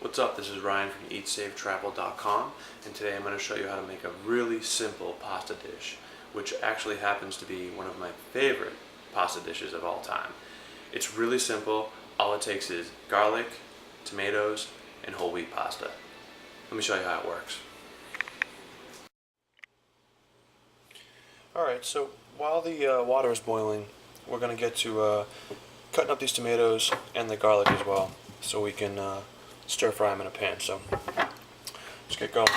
What's up? This is Ryan from EatSafeTravel.com, and today I'm going to show you how to make a really simple pasta dish, which actually happens to be one of my favorite pasta dishes of all time. It's really simple. All it takes is garlic, tomatoes, and whole wheat pasta. Let me show you how it works. Alright, so while the water is boiling, we're going to get to cutting up these tomatoes and the garlic as well, so we can stir fry them in a pan. So let's get going.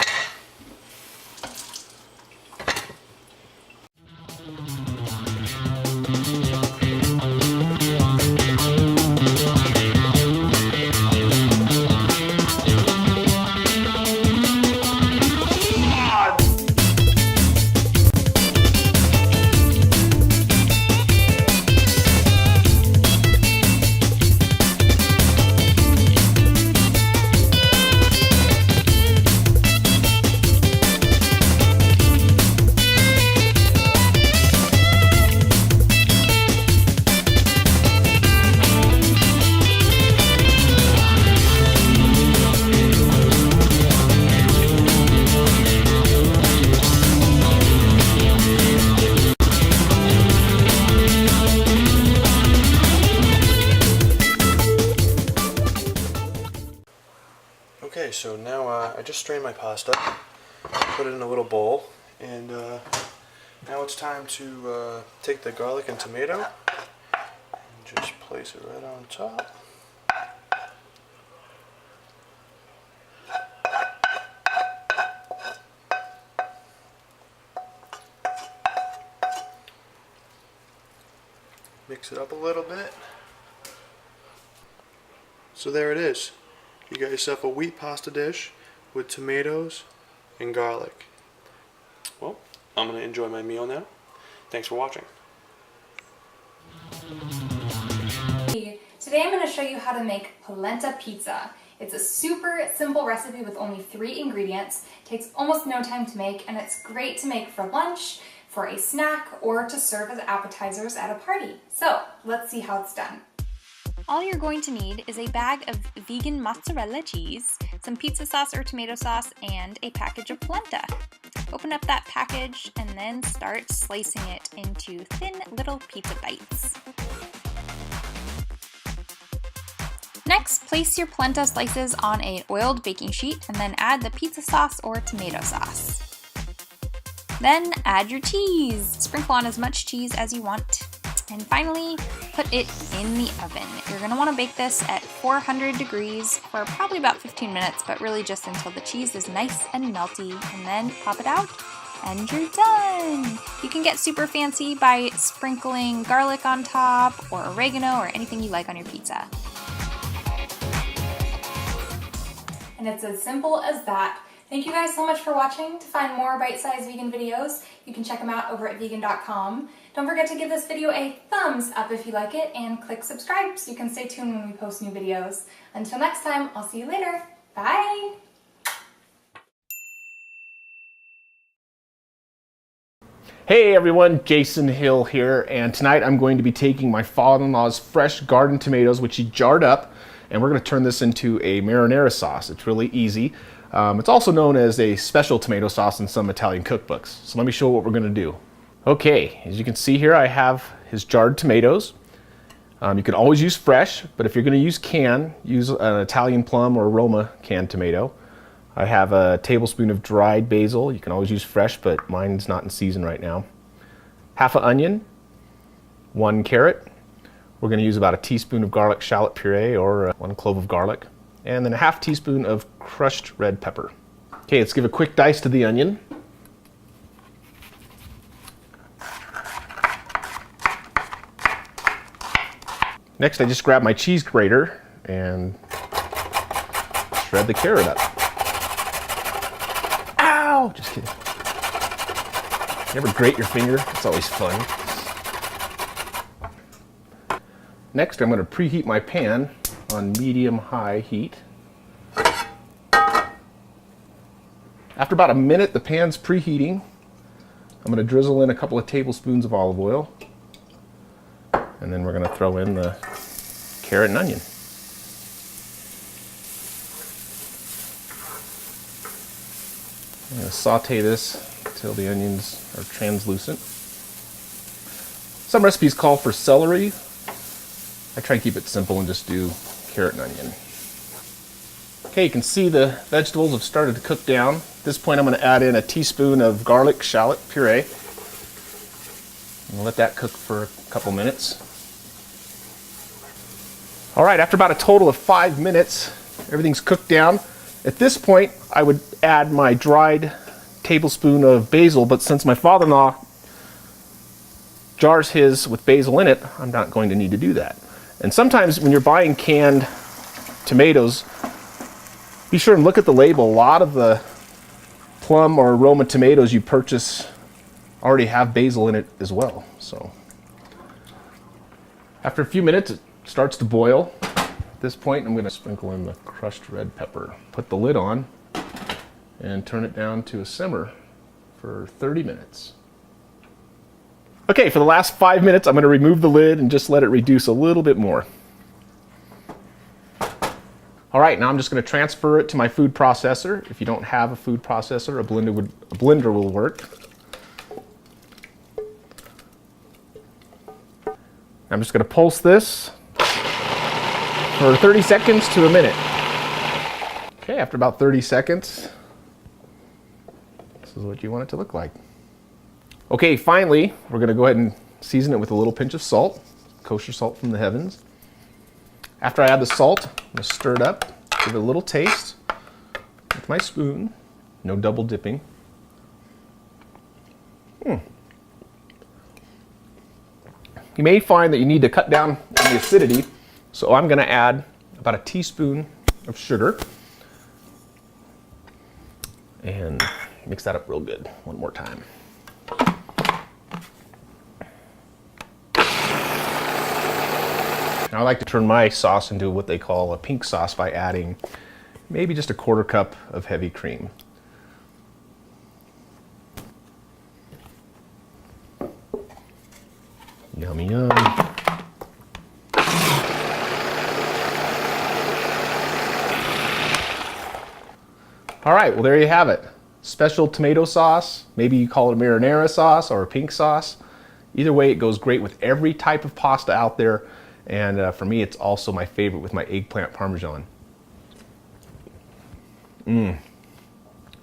Okay, so now I just strained my pasta, put it in a little bowl, and now it's time to take the garlic and tomato and just place it right on top. Mix it up a little bit. So there it is. You got yourself a wheat pasta dish with tomatoes and garlic. Well, I'm going to enjoy my meal now. Thanks for watching. Today I'm going to show you how to make polenta pizza. It's a super simple recipe with only 3 ingredients. It takes almost no time to make, and it's great to make for lunch, for a snack, or to serve as appetizers at a party. So let's see how it's done. All you're going to need is a bag of vegan mozzarella cheese, some pizza sauce or tomato sauce, and a package of polenta. Open up that package and then start slicing it into thin little pizza bites. Next, place your polenta slices on an oiled baking sheet and then add the pizza sauce or tomato sauce. Then add your cheese. Sprinkle on as much cheese as you want. And finally, put it in the oven. You're going to want to bake this at 400 degrees for probably about 15 minutes, but really just until the cheese is nice and melty, and then pop it out and you're done. You can get super fancy by sprinkling garlic on top or oregano or anything you like on your pizza. And it's as simple as that. Thank you guys so much for watching. To find more bite-sized vegan videos, you can check them out over at vegan.com. Don't forget to give this video a thumbs up if you like it, and click subscribe so you can stay tuned when we post new videos. Until next time, I'll see you later. Bye! Hey everyone, Jason Hill here, and tonight I'm going to be taking my father-in-law's fresh garden tomatoes, which he jarred up, and we're going to turn this into a marinara sauce. It's really easy. It's also known as a special tomato sauce in some Italian cookbooks. So let me show you what we're going to do. Okay, as you can see here, I have his jarred tomatoes. You can always use fresh, but if you're going to use canned, use an Italian plum or Roma canned tomato. I have a tablespoon of dried basil. You can always use fresh, but mine's not in season right now. Half an onion, 1 carrot. We're going to use about a teaspoon of garlic shallot puree or 1 clove of garlic, and then a half teaspoon of crushed red pepper. Okay, let's give a quick dice to the onion. Next, I just grab my cheese grater and shred the carrot up. Ow! Just kidding. You ever grate your finger? It's always fun. Next, I'm going to preheat my pan on medium-high heat. After about a minute, the pan's preheating. I'm going to drizzle in a couple of tablespoons of olive oil. And then we're going to throw in the carrot and onion. I'm going to saute this until the onions are translucent. Some recipes call for celery. I try and keep it simple and just do carrot and onion. Okay, you can see the vegetables have started to cook down. At this point I'm going to add in a teaspoon of garlic shallot puree. And let that cook for a couple minutes. All right, after about a total of 5 minutes, everything's cooked down. At this point, I would add my dried tablespoon of basil, but since my father-in-law jars his with basil in it, I'm not going to need to do that. And sometimes when you're buying canned tomatoes, be sure and look at the label. A lot of the plum or aroma tomatoes you purchase already have basil in it as well. So after a few minutes, it starts to boil. At this point, I'm going to sprinkle in the crushed red pepper. Put the lid on and turn it down to a simmer for 30 minutes. Okay, for the last 5 minutes, I'm going to remove the lid and just let it reduce a little bit more. All right, now I'm just going to transfer it to my food processor. If you don't have a food processor, a blender will work. I'm just going to pulse this for 30 seconds to a minute. Okay, after about 30 seconds, this is what you want it to look like. Okay, finally, we're going to go ahead and season it with a little pinch of salt, kosher salt from the heavens. After I add the salt, I'm going to stir it up, give it a little taste with my spoon. No double dipping. You may find that you need to cut down on the acidity, so I'm going to add about a teaspoon of sugar and mix that up real good one more time. Now I like to turn my sauce into what they call a pink sauce by adding maybe just a 1/4 cup of heavy cream. Yummy, yum. All right, well there you have it. Special tomato sauce. Maybe you call it a marinara sauce or a pink sauce. Either way, it goes great with every type of pasta out there. And for me, it's also my favorite with my eggplant parmesan.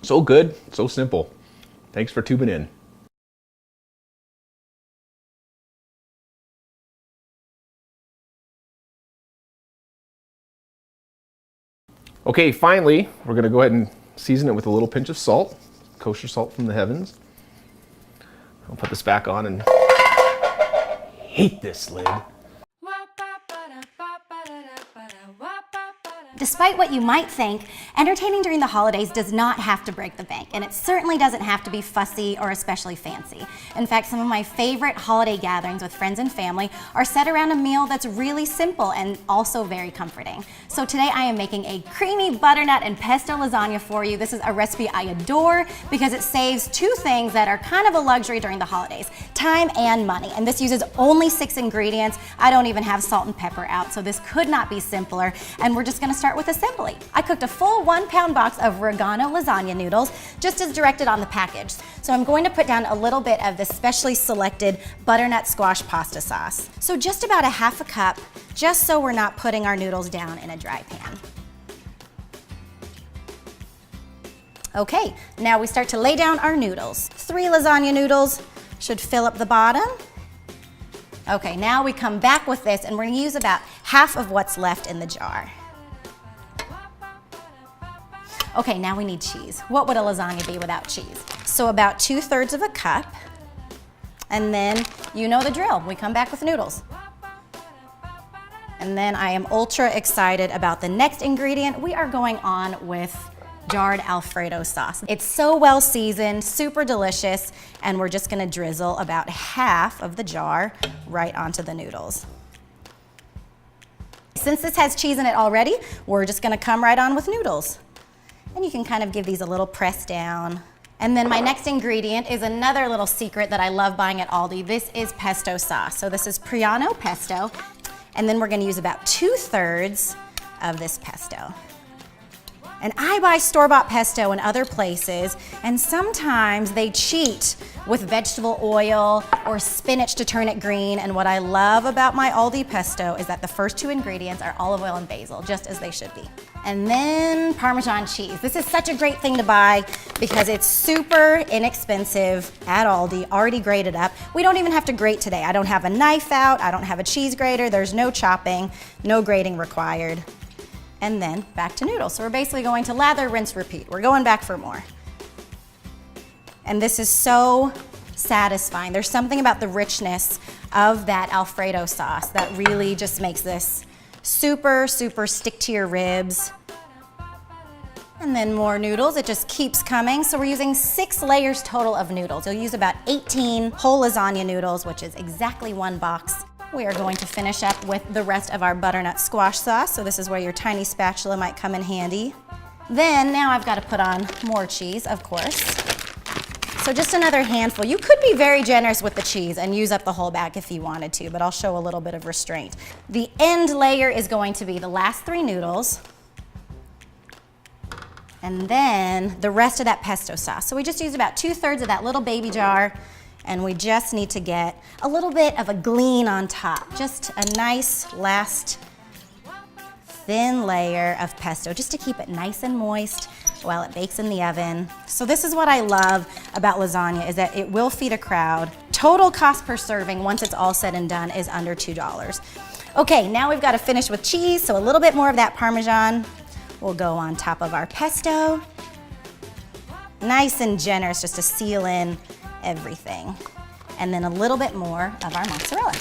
So good, so simple. Thanks for tuning in. Okay, finally, we're going to go ahead and season it with a little pinch of salt, kosher salt from the heavens. I'll put this back on and hate this lid. Despite what you might think, entertaining during the holidays does not have to break the bank, and it certainly doesn't have to be fussy or especially fancy. In fact, some of my favorite holiday gatherings with friends and family are set around a meal that's really simple and also very comforting. So today I am making a creamy butternut and pesto lasagna for you. This is a recipe I adore because it saves two things that are kind of a luxury during the holidays: time and money. And this uses only 6 ingredients. I don't even have salt and pepper out, so this could not be simpler. And we're just gonna start with assembly. I cooked a full 1-pound box of Regano lasagna noodles, just as directed on the package. So I'm going to put down a little bit of the specially selected butternut squash pasta sauce. So just about a 1/2 cup, just so we're not putting our noodles down in a dry pan. Okay, now we start to lay down our noodles. 3 lasagna noodles should fill up the bottom. Okay, now we come back with this and we're gonna use about half of what's left in the jar. Okay, now we need cheese. What would a lasagna be without cheese? So about 2/3 of a cup. And then you know the drill. We come back with noodles. And then I am ultra excited about the next ingredient. We are going on with jarred Alfredo sauce. It's so well seasoned, super delicious, and we're just gonna drizzle about half of the jar right onto the noodles. Since this has cheese in it already, we're just gonna come right on with noodles. And you can kind of give these a little press down. And then my next ingredient is another little secret that I love buying at Aldi. This is pesto sauce. So this is Priano pesto. And then we're gonna use about 2/3 of this pesto. And I buy store-bought pesto in other places, and sometimes they cheat with vegetable oil or spinach to turn it green. And what I love about my Aldi pesto is that the first two ingredients are olive oil and basil, just as they should be. And then Parmesan cheese. This is such a great thing to buy because it's super inexpensive at Aldi, already grated up. We don't even have to grate today. I don't have a knife out, I don't have a cheese grater, there's no chopping, no grating required. And then back to noodles. So we're basically going to lather, rinse, repeat. We're going back for more. And this is so satisfying. There's something about the richness of that Alfredo sauce that really just makes this super, super stick to your ribs. And then more noodles, it just keeps coming. So we're using 6 layers total of noodles. You'll use about 18 whole lasagna noodles, which is exactly 1 box. We are going to finish up with the rest of our butternut squash sauce. So this is where your tiny spatula might come in handy. Then now I've got to put on more cheese, of course. So just another handful. You could be very generous with the cheese and use up the whole bag if you wanted to, but I'll show a little bit of restraint. The end layer is going to be the last 3 noodles, and then the rest of that pesto sauce. So we just used about 2/3 of that little baby jar, and we just need to get a little bit of a gleam on top. Just a nice last thin layer of pesto, just to keep it nice and moist while it bakes in the oven. So this is what I love about lasagna, is that it will feed a crowd. Total cost per serving, once it's all said and done, is under $2. Okay, now we've got to finish with cheese, so a little bit more of that Parmesan will go on top of our pesto. Nice and generous, just to seal in everything. And then a little bit more of our mozzarella.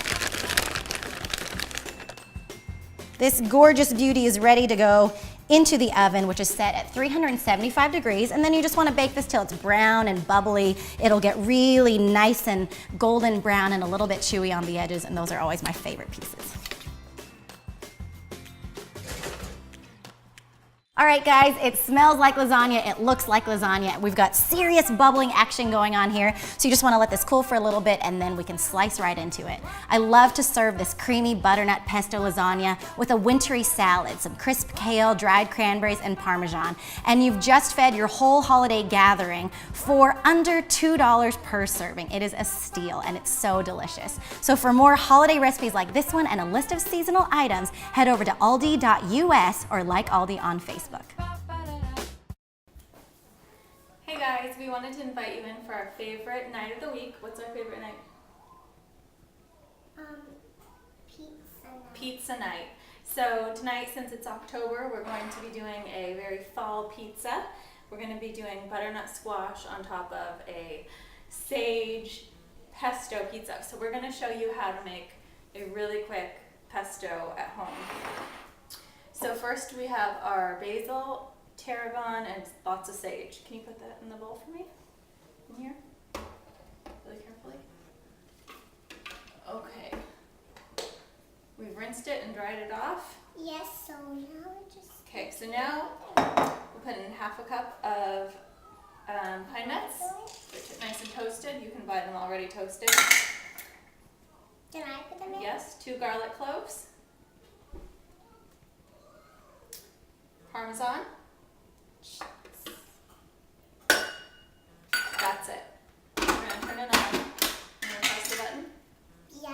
This gorgeous beauty is ready to go into the oven, which is set at 375 degrees, and then you just want to bake this till it's brown and bubbly. It'll get really nice and golden brown and a little bit chewy on the edges, and those are always my favorite pieces. All right, guys, it smells like lasagna, it looks like lasagna. We've got serious bubbling action going on here, so you just wanna let this cool for a little bit and then we can slice right into it. I love to serve this creamy butternut pesto lasagna with a wintry salad, some crisp kale, dried cranberries, and Parmesan. And you've just fed your whole holiday gathering for under $2 per serving. It is a steal and it's so delicious. So for more holiday recipes like this one and a list of seasonal items, head over to aldi.us or like Aldi on Facebook. Hey guys, we wanted to invite you in for our favorite night of the week. What's our favorite night? Pizza night. Pizza night. So tonight, since it's October, we're going to be doing a very fall pizza. We're going to be doing butternut squash on top of a sage pesto pizza. So we're going to show you how to make a really quick pesto at home. So first we have our basil, tarragon, and lots of sage. Can you put that in the bowl for me? In here? Really carefully. Okay. We've rinsed it and dried it off. Yes, so now just... Okay, so now we'll put in 1/2 cup of pine nuts. They're nice and toasted. You can buy them already toasted. Can I put them in? Yes, 2 garlic cloves. Parmesan. That's it. We're going to turn it on. You want to press the button? Yeah.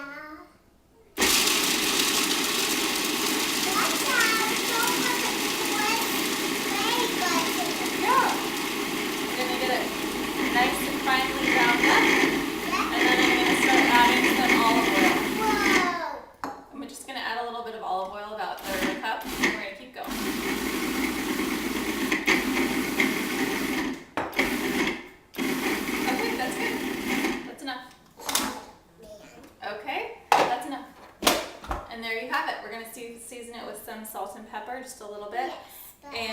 Watch out! Don't put the play button. Yeah. We're going to get it nice and finely ground up. And then I'm going to start adding some olive oil. Whoa! I'm just going to add a little bit of olive oil, about 1/3 cup. And we're going to keep going. And there you have it. We're going to season it with some salt and pepper, just a little bit. Yes,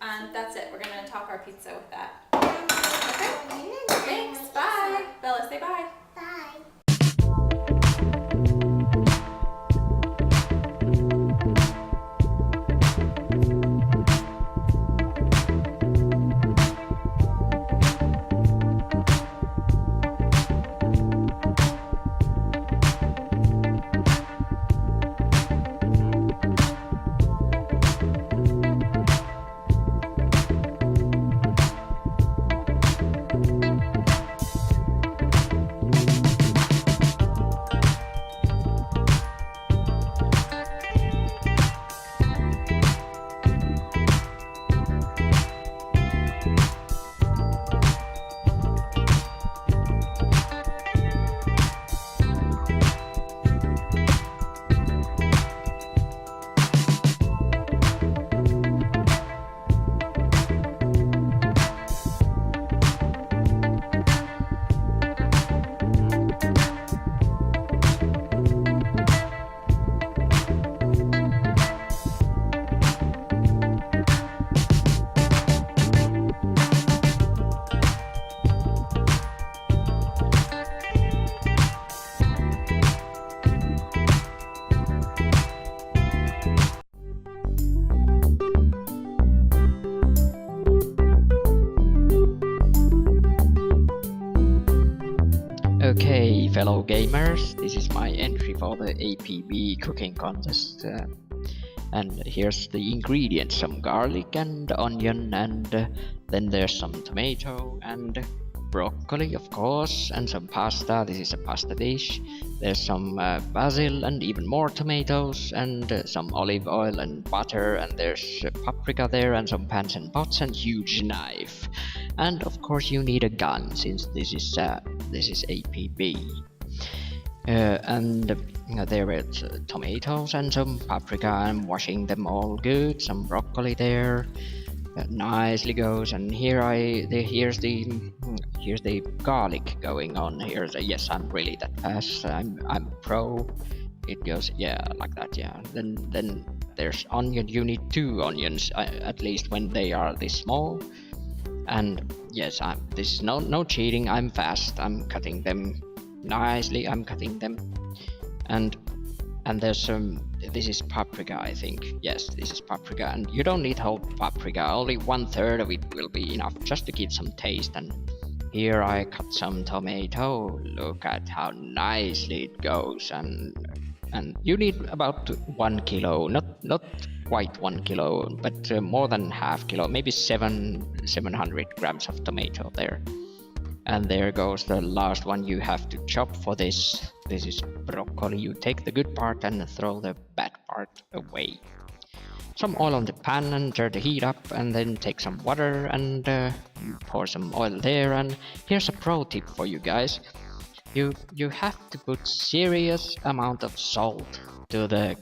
And that's it. We're going to top our pizza with that. Okay. Thanks. Bye. Bella, say bye. Bye. Okay, fellow gamers, this is my entry for the APB cooking contest. And here's the ingredients: some garlic and onion, and then there's some tomato and broccoli, of course, and some pasta. This is a pasta dish. There's some basil and even more tomatoes, and some olive oil and butter, and there's paprika there, and some pans and pots, and huge knife. And of course you need a gun, since this is APB. And there were tomatoes and some paprika. I'm washing them all good. Some broccoli there, nicely goes. And here's the garlic going on. Yes, I'm really that fast. I'm pro. It goes, yeah, like that, yeah. Then there's onion. You need 2 onions at least when they are this small. And yes, this is no cheating. I'm fast. I'm cutting them nicely. I'm cutting them, and there's this is paprika, I think. Yes, this is paprika, and you don't need whole paprika. Only 1/3 of it will be enough, just to give some taste. And here I cut some tomato. Look at how nicely it goes, and you need about 1 kilo, not quite 1 kilo, but more than half kilo, maybe 700 grams of tomato there. And there goes the last one you have to chop for this. This is broccoli. You take the good part and throw the bad part away. Some oil on the pan and turn the heat up, and then take some water and pour some oil there. And here's a pro tip for you guys. You have to put serious amount of salt to the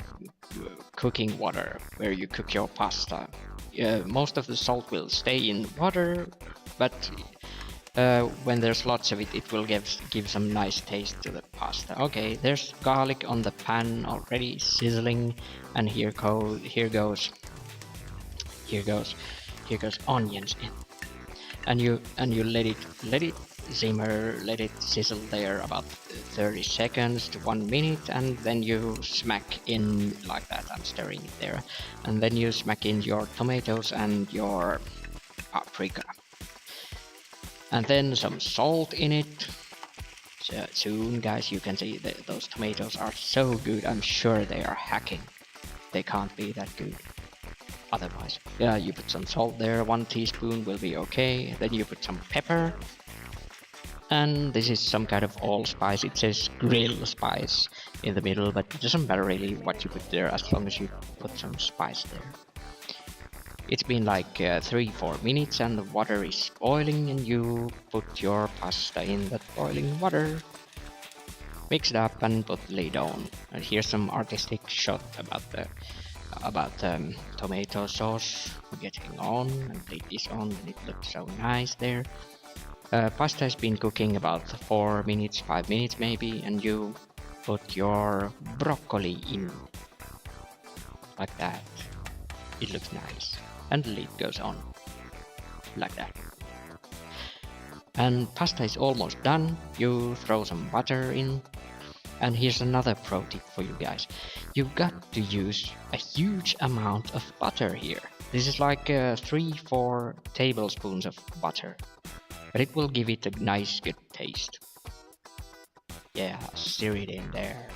cooking water where you cook your pasta. Most of the salt will stay in water, but when there's lots of it, it will give some nice taste to the pasta. Okay, there's garlic on the pan already sizzling, and here goes onions in, and you let it simmer, let it sizzle there about 30 seconds to 1 minute, and then you smack in like that. I'm stirring it there, and then you smack in your tomatoes and your paprika, and then some salt in it. So soon, guys, you can see that those tomatoes are so good. I'm sure they are hacking. They can't be that good otherwise. Yeah, you put some salt there. 1 teaspoon will be okay. Then you put some pepper. And this is some kind of allspice. It says grill spice in the middle, but it doesn't matter really what you put there, as long as you put some spice there. It's been like 3-4 minutes, and the water is boiling, and you put your pasta in that boiling water. Mix it up and put the lid on. And here's some artistic shot about tomato sauce getting on, and lid is on, and it looks so nice there. Pasta has been cooking about 4 minutes, 5 minutes maybe, and you put your broccoli in like that. It looks nice, and the lid goes on like that. And pasta is almost done. You throw some butter in, and here's another pro tip for you guys. You've got to use a huge amount of butter here. This is like 3-4 tablespoons of butter. But it will give it a nice good taste. Yeah, stir it in there.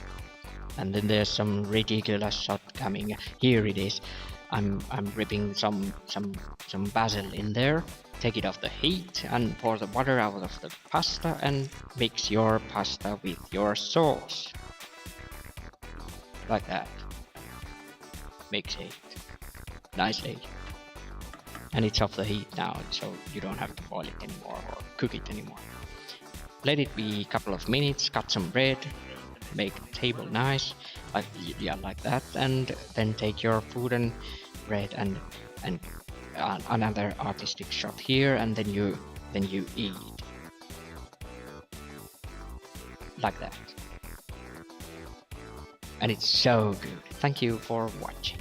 And then there's some ridiculous shot coming. Here it is. I'm ripping some basil in there. Take it off the heat and pour the water out of the pasta and mix your pasta with your sauce. Like that. Mix it nicely. And it's off the heat now, so you don't have to boil it anymore or cook it anymore. Let it be a couple of minutes. Cut some bread, make the table nice, like that, and then take your food and bread and another artistic shot here, and then you eat like that. And it's so good. Thank you for watching.